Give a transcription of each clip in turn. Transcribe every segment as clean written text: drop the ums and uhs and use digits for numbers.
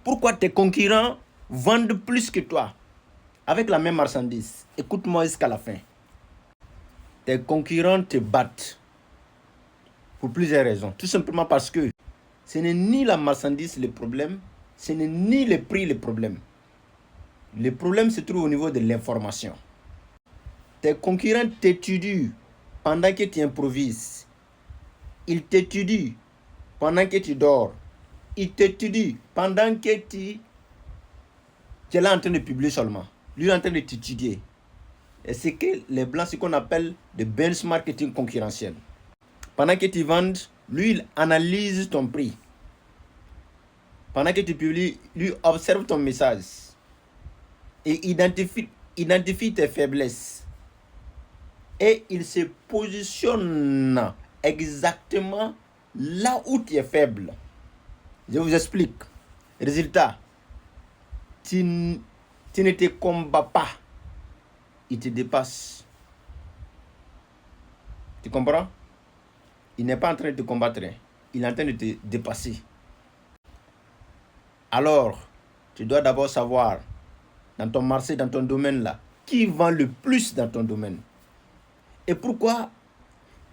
Pourquoi tes concurrents vendent plus que toi avec la même marchandise? Écoute-moi jusqu'à la fin. Tes concurrents te battent pour plusieurs raisons. Tout simplement parce que ce n'est ni la marchandise le problème, ce n'est ni le prix le problème. Le problème se trouve au niveau de l'information. Tes concurrents t'étudient pendant que tu improvises. Ils t'étudient pendant que tu dors. Ils t'étudient pendant que tu es là en train de publier seulement. Lui est en train de t'étudier. Et c'est que les blancs, ce qu'on appelle le benchmarking concurrentiel. Pendant que tu vends, lui, il analyse ton prix. Pendant que tu publies, lui observe ton message. Et identifie tes faiblesses. Et il se positionne exactement là où tu es faible. Je vous explique. Résultat, tu ne te combats pas. Il te dépasse. Tu comprends? Il n'est pas en train de te combattre. Il est en train de te dépasser. Alors, tu dois d'abord savoir, dans ton marché, dans ton domaine là, qui vend le plus dans ton domaine. Et pourquoi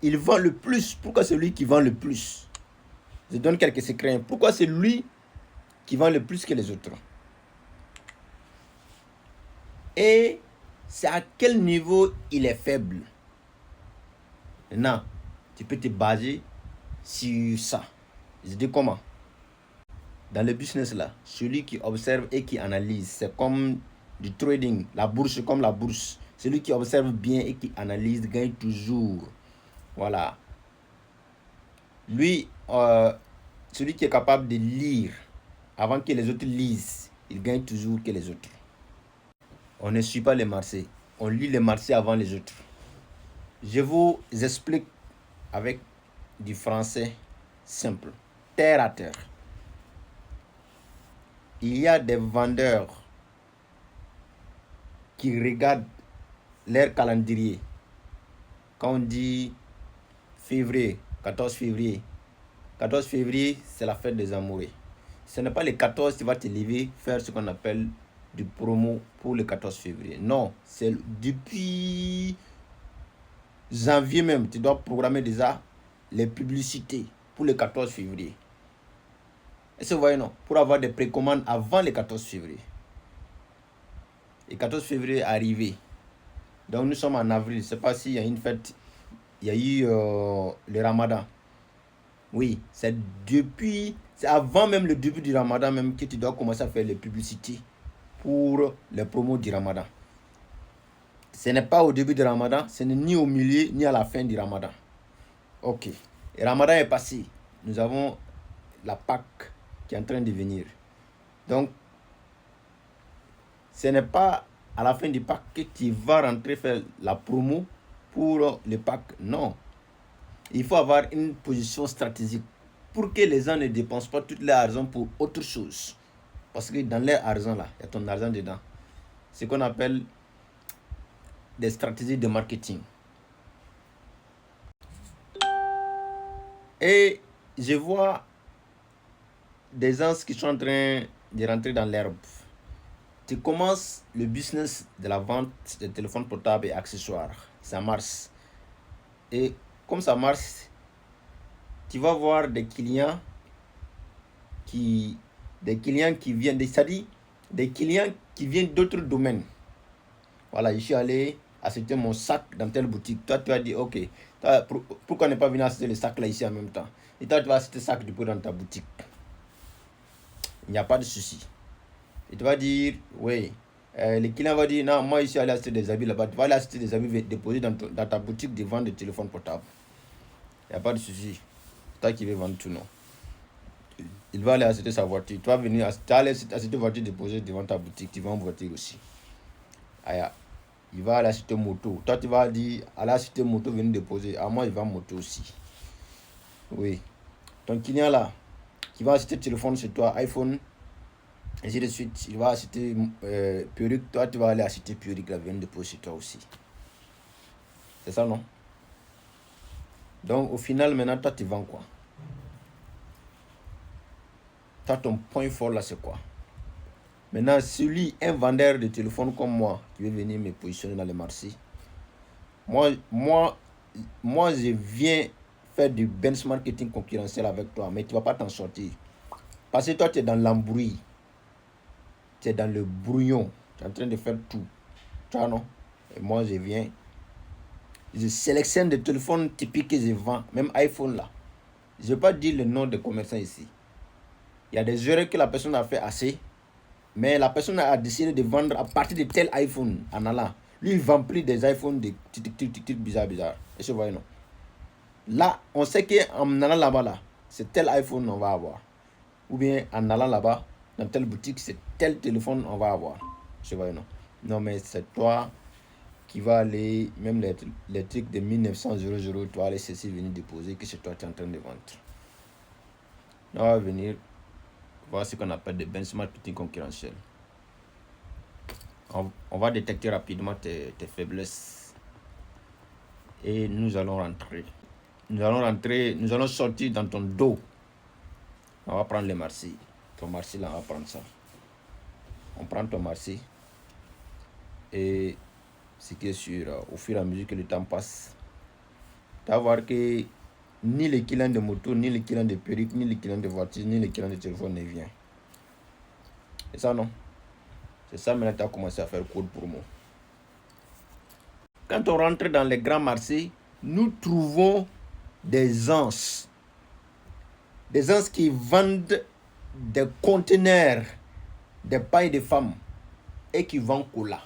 il vend le plus? Pourquoi c'est lui qui vend le plus? Je donne quelques secrets. Pourquoi c'est lui qui vend le plus que les autres? Et c'est à quel niveau il est faible? Maintenant, tu peux te baser sur ça. Je dis comment? Dans le business là, celui qui observe et qui analyse, c'est comme du trading, la bourse comme la bourse. Celui qui observe bien et qui analyse gagne toujours. Voilà. Lui, celui qui est capable de lire avant que les autres lisent, il gagne toujours que les autres. On ne suit pas les marchés, on lit les marchés avant les autres. Je vous explique avec du français simple, terre à terre. Il y a des vendeurs qui regardent leur calendrier. Quand on dit février, 14 février, 14 février, c'est la fête des amoureux. Ce n'est pas le 14 tu vas te lever, faire ce qu'on appelle du promo pour le 14 février. Non, c'est depuis janvier même, tu dois programmer déjà les publicités pour le 14 février. Est-ce que vous voyez, non? Pour avoir des précommandes avant le 14 février. Le 14 février est arrivé. Donc nous sommes en avril. Je ne sais pas s'il y a une fête. Il y a eu le Ramadan. Oui, c'est avant même le début du Ramadan même que tu dois commencer à faire les publicités pour les promos du Ramadan. Ce n'est pas au début du Ramadan, ce n'est ni au milieu ni à la fin du Ramadan. Ok. Le Ramadan est passé. Nous avons la Pâque qui est en train de venir. Donc, ce n'est pas à la fin du Pâques que tu vas rentrer faire la promo pour le Pâques. Non. Il faut avoir une position stratégique pour que les gens ne dépensent pas toute leur argent pour autre chose. Parce que dans leur argent là, il y a ton argent dedans. C'est ce qu'on appelle des stratégies de marketing. Et je vois des gens qui sont en train de rentrer dans l'herbe. Tu commences le business de la vente de téléphones portables et accessoires. Ça marche. Et comme ça marche, tu vas voir des clients qui viennent, c'est-à-dire des clients qui viennent d'autres domaines. Voilà, je suis allé acheter mon sac dans telle boutique. Toi, tu as dit, ok, pourquoi ne pas venir acheter le sac là ici en même temps? Et toi, tu vas acheter le sac du coup dans ta boutique. Il n'y a pas de souci. Et tu vas dire, oui. Le client va dire, non, moi, je suis allé acheter des habits là-bas. Tu vas aller acheter des habits déposés dans ta boutique de vente de téléphone portable. Il n'y a pas de souci. Toi qui veux vendre tout, non. Il va aller acheter sa voiture. Tu vas venir acheter une voiture déposée devant ta boutique. Tu vends une voiture aussi. Aya. Il va aller acheter une moto. Toi, tu vas dire, aller acheter une moto, venir déposer. Ah, moi, il vend une moto aussi. Oui. Ton client là, qui va acheter téléphone chez toi, iPhone, et ainsi de suite, il va acheter perruque. Toi, tu vas aller acheter perruque, là, venir déposer chez toi aussi. C'est ça, non? Donc, au final, maintenant, toi, tu vends quoi? Toi, ton point fort là, c'est quoi? Maintenant, un vendeur de téléphone comme moi, qui veut venir me positionner dans le marché, moi, je viens faire du benchmarking concurrentiel avec toi, mais tu ne vas pas t'en sortir. Parce que toi, tu es dans l'embrouille. Tu es dans le brouillon. Tu es en train de faire tout. Tu vois, non? Et moi, je viens. Je sélectionne des téléphones typiques que je vends, même iPhone là. Je ne vais pas dire le nom des commerçants ici. Il y a des erreurs que la personne a fait assez, mais la personne a décidé de vendre à partir de tel iPhone en allant. Lui, il vend plus des iPhones de bizarre. Est-ce que vous voyez, non? Là, on sait qu'en allant là-bas, là, c'est tel iPhone on va avoir. Ou bien en allant là-bas, dans telle boutique, c'est tel téléphone on va avoir. Je vois, non? Non, mais c'est toi qui vas aller, même les trucs de 1900, tu vas aller ceci venir déposer, que c'est toi qui es en train de vendre. On va venir voir ce qu'on appelle des benchmarking concurrentiels. On va détecter rapidement tes faiblesses. Et nous allons rentrer. Nous allons sortir dans ton dos. On va prendre le marché. Ton marché là, on va prendre ça. On prend ton marché. Et ce qui est sûr, au fur et à mesure que le temps passe, tu vas voir que ni les clients de moto, ni les clients de perruque, ni les clients de voiture, ni les clients de téléphone ne viennent. C'est ça, non? C'est ça, maintenant, tu as commencé à faire code pour moi. Quand on rentre dans les grands marchés, nous trouvons des gens qui vendent des conteneurs, des pailles de femmes et qui vendent cola.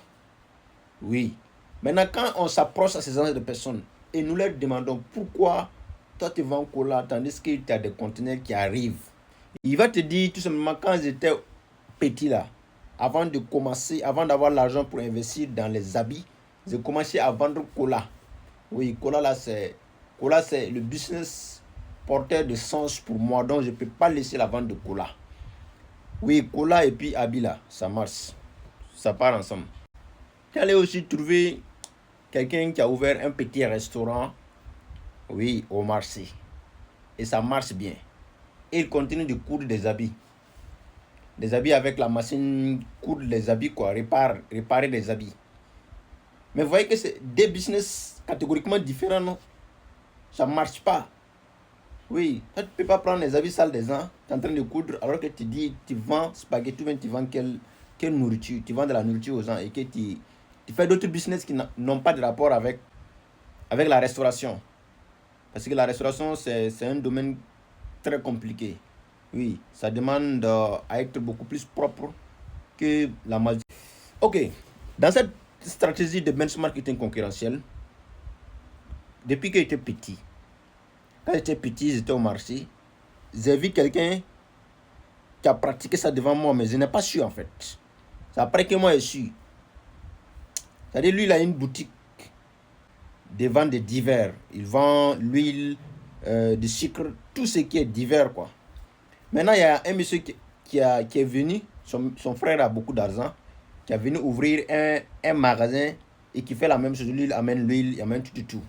Oui. Maintenant, quand on s'approche à ces gens de personnes et nous leur demandons pourquoi toi tu vends cola tandis que tu as des conteneurs qui arrivent, il va te dire tout simplement, quand j'étais petit là, avant d'avoir l'argent pour investir dans les habits, j'ai commencé à vendre cola. Oui, cola c'est le business porteur de sens pour moi, donc je ne peux pas laisser la vente de cola. Oui, cola et puis habits là, ça marche. Ça part ensemble. Tu allais aussi trouver quelqu'un qui a ouvert un petit restaurant, oui, au marché. Et ça marche bien. Et il continue de coudre des habits. Des habits avec la machine, coudre les habits, quoi, réparer des habits. Mais vous voyez que c'est des business catégoriquement différents, non? Ça ne marche pas. Oui, tu ne peux pas prendre les habits sales des gens, tu es en train de coudre, alors que tu dis, tu vends spaghetti, tu vends quelle nourriture, tu vends de la nourriture aux gens et que tu fais d'autres business qui n'ont pas de rapport avec la restauration. Parce que la restauration, c'est un domaine très compliqué. Oui, ça demande à être beaucoup plus propre que la majorité. Ok, dans cette stratégie de benchmarking concurrentiel, depuis que j'étais petit, quand j'étais petit, j'étais au marché, j'ai vu quelqu'un qui a pratiqué ça devant moi, mais je n'ai pas su en fait. C'est après que moi j'ai su. C'est-à-dire, lui, il a une boutique de vente de divers. Il vend l'huile, du sucre, tout ce qui est divers, quoi. Maintenant, il y a un monsieur qui est venu, son frère a beaucoup d'argent, qui est venu ouvrir un magasin et qui fait la même chose. Lui, il amène l'huile, il amène tout.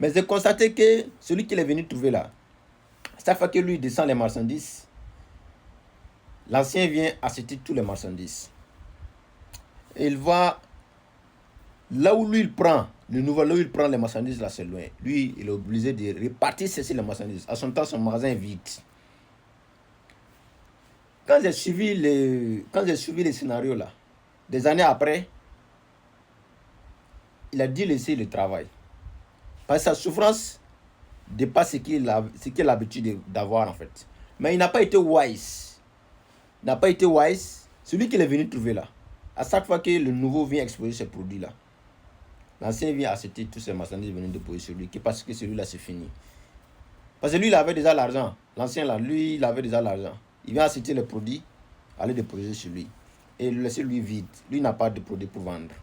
Mais j'ai constaté que celui qu'il est venu trouver là, chaque fois que lui descend les marchandises, l'ancien vient acheter tous les marchandises. Et il va là où lui il prend, le nouveau, là où il prend les marchandises, là c'est loin. Lui, il est obligé de répartir les marchandises. À son temps, son magasin est vide. Quand j'ai suivi les scénarios là, des années après, il a dû laisser le travail. Parce que sa souffrance dépasse ce qu'il a l'habitude d'avoir en fait. Mais il n'a pas été wise. Il n'a pas été wise. Celui qu'il est venu trouver là, à chaque fois que le nouveau vient exposer ses produits là, l'ancien vient acheter tous ces marchandises venus déposer sur lui, parce que celui-là c'est fini. Parce que lui il avait déjà l'argent. L'ancien là, lui il avait déjà l'argent. Il vient acheter les produits, aller déposer sur lui. Et le laisser lui vide. Lui n'a pas de produit pour vendre.